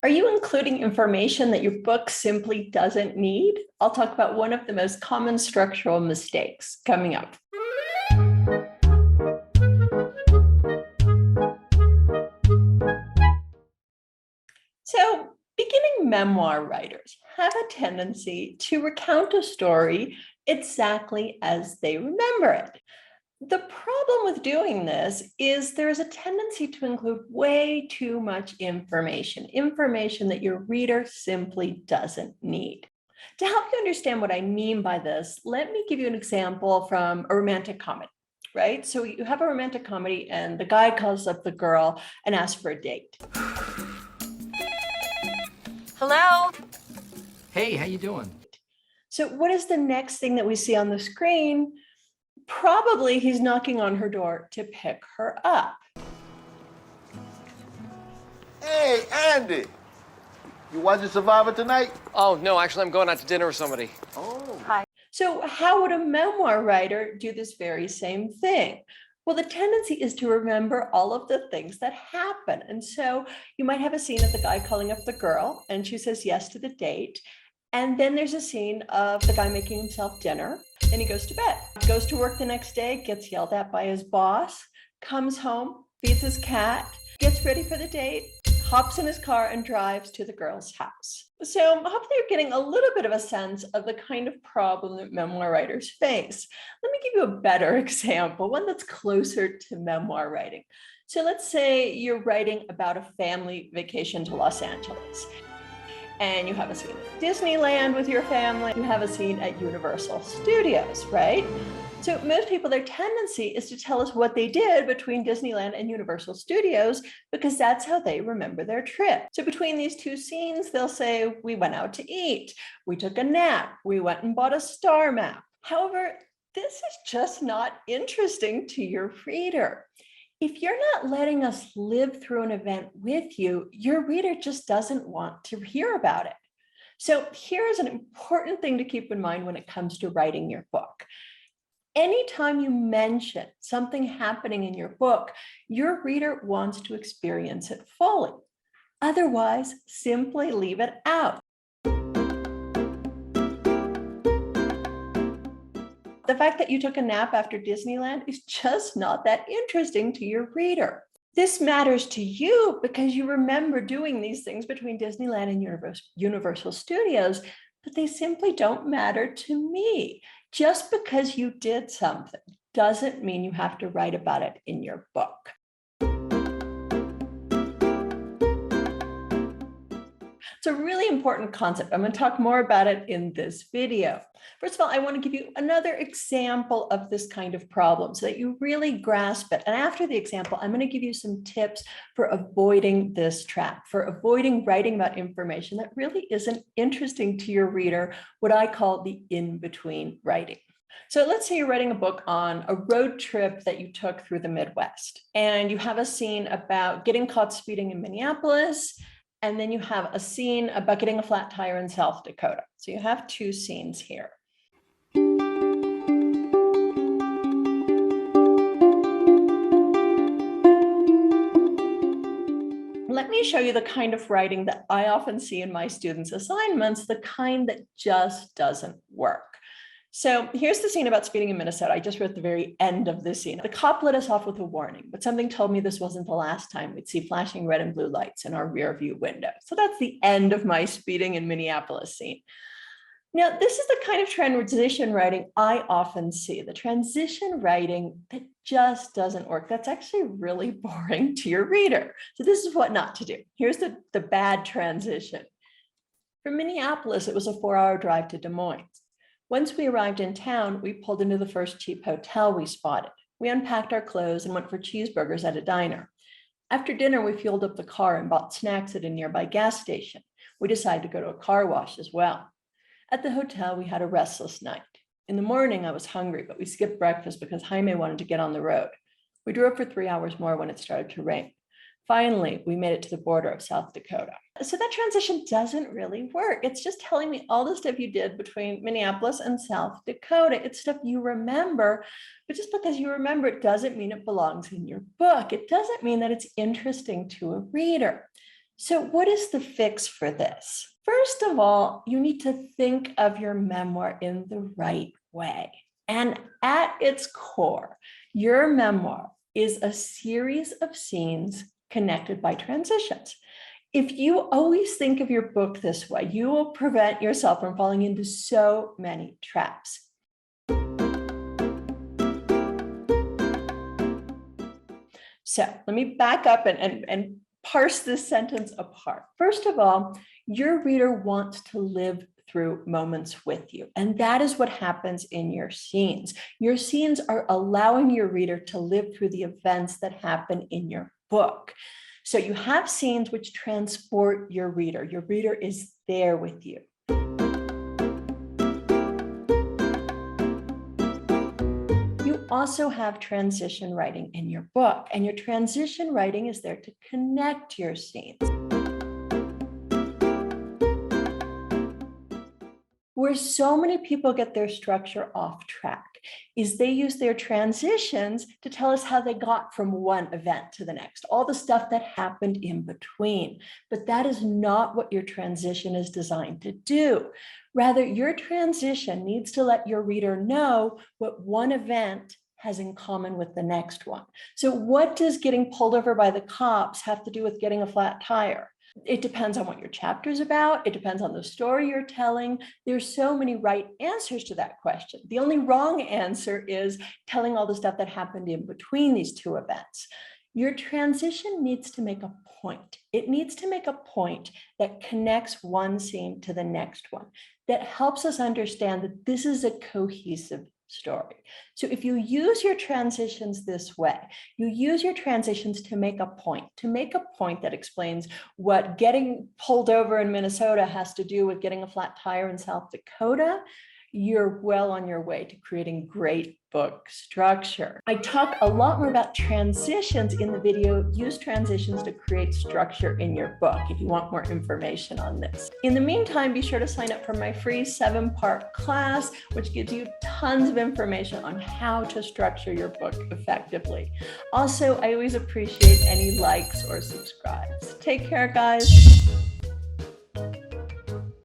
Are you including information that your book simply doesn't need? I'll talk about one of the most common structural mistakes coming up. So, beginning memoir writers have a tendency to recount a story exactly as they remember it. The problem with doing this is there's a tendency to include way too much information that your reader simply doesn't need. To help you understand what I mean by this, let me give you an example from a romantic comedy, right? So you have a romantic comedy and the guy calls up the girl and asks for a date. Hello? Hey, how you doing? So what is the next thing that we see on the screen? Probably he's knocking on her door to pick her up. Hey, Andy, you watching Survivor tonight? Oh, no, actually, I'm going out to dinner with somebody. Oh. Hi. So how would a memoir writer do this very same thing? Well, the tendency is to remember all of the things that happen. And so you might have a scene of the guy calling up the girl and she says yes to the date. And then there's a scene of the guy making himself dinner and he goes to bed, goes to work the next day, gets yelled at by his boss, comes home, feeds his cat, gets ready for the date, hops in his car and drives to the girl's house. So hopefully you're getting a little bit of a sense of the kind of problem that memoir writers face. Let me give you a better example, one that's closer to memoir writing. So let's say you're writing about a family vacation to Los Angeles. And you have a scene at Disneyland with your family, you have a scene at Universal Studios, right? So most people, their tendency is to tell us what they did between Disneyland and Universal Studios because that's how they remember their trip. So between these two scenes, they'll say, we went out to eat, we took a nap, we went and bought a star map. However, this is just not interesting to your reader. If you're not letting us live through an event with you, your reader just doesn't want to hear about it. So here's an important thing to keep in mind when it comes to writing your book. Anytime you mention something happening in your book, your reader wants to experience it fully. Otherwise, simply leave it out. The fact that you took a nap after Disneyland is just not that interesting to your reader. This matters to you because you remember doing these things between Disneyland and Universal Studios, but they simply don't matter to me. Just because you did something doesn't mean you have to write about it in your book. It's a really important concept. I'm going to talk more about it in this video. First of all, I want to give you another example of this kind of problem so that you really grasp it. And after the example, I'm going to give you some tips for avoiding this trap, for avoiding writing about information that really isn't interesting to your reader, what I call the in-between writing. So let's say you're writing a book on a road trip that you took through the Midwest, and you have a scene about getting caught speeding in Minneapolis, and then you have a scene about getting a flat tire in South Dakota. So you have two scenes here. Let me show you the kind of writing that I often see in my students' assignments, the kind that just doesn't work. So here's the scene about speeding in Minnesota. I just wrote the very end of this scene. The cop let us off with a warning, but something told me this wasn't the last time we'd see flashing red and blue lights in our rear view window. So that's the end of my speeding in Minneapolis scene. Now, this is the kind of transition writing I often see, the transition writing that just doesn't work. That's actually really boring to your reader. So this is what not to do. Here's the bad transition. From Minneapolis, it was a 4-hour drive to Des Moines. Once we arrived in town, we pulled into the first cheap hotel we spotted. We unpacked our clothes and went for cheeseburgers at a diner. After dinner, we fueled up the car and bought snacks at a nearby gas station. We decided to go to a car wash as well. At the hotel, we had a restless night. In the morning, I was hungry, but we skipped breakfast because Jaime wanted to get on the road. We drove for 3 hours more when it started to rain. Finally, we made it to the border of South Dakota. So that transition doesn't really work. It's just telling me all the stuff you did between Minneapolis and South Dakota. It's stuff you remember, but just because you remember it doesn't mean it belongs in your book. It doesn't mean that it's interesting to a reader. So what is the fix for this? First of all, you need to think of your memoir in the right way. And at its core, your memoir is a series of scenes connected by transitions. If you always think of your book this way, you will prevent yourself from falling into so many traps. So let me back up and parse this sentence apart. First of all, your reader wants to live through moments with you. And that is what happens in your scenes. Your scenes are allowing your reader to live through the events that happen in your book. So you have scenes which transport your reader. Your reader is there with you. You also have transition writing in your book, and your transition writing is there to connect your scenes. Where so many people get their structure off track is they use their transitions to tell us how they got from one event to the next, all the stuff that happened in between. But that is not what your transition is designed to do. Rather, your transition needs to let your reader know what one event has in common with the next one. So what does getting pulled over by the cops have to do with getting a flat tire? It depends on what your chapter is about. It depends on the story you're telling. There's so many right answers to that question. The only wrong answer is telling all the stuff that happened in between these two events. Your transition needs to make a point. It needs to make a point that connects one scene to the next one, that helps us understand that this is a cohesive story. So if you use your transitions this way, you use your transitions to make a point that explains what getting pulled over in Minnesota has to do with getting a flat tire in South Dakota, you're well on your way to creating great book structure. I talk a lot more about transitions in the video, use transitions to create structure in your book, if you want more information on this. In the meantime, be sure to sign up for my free 7-part class, which gives you tons of information on how to structure your book effectively. Also, I always appreciate any likes or subscribes. Take care, guys.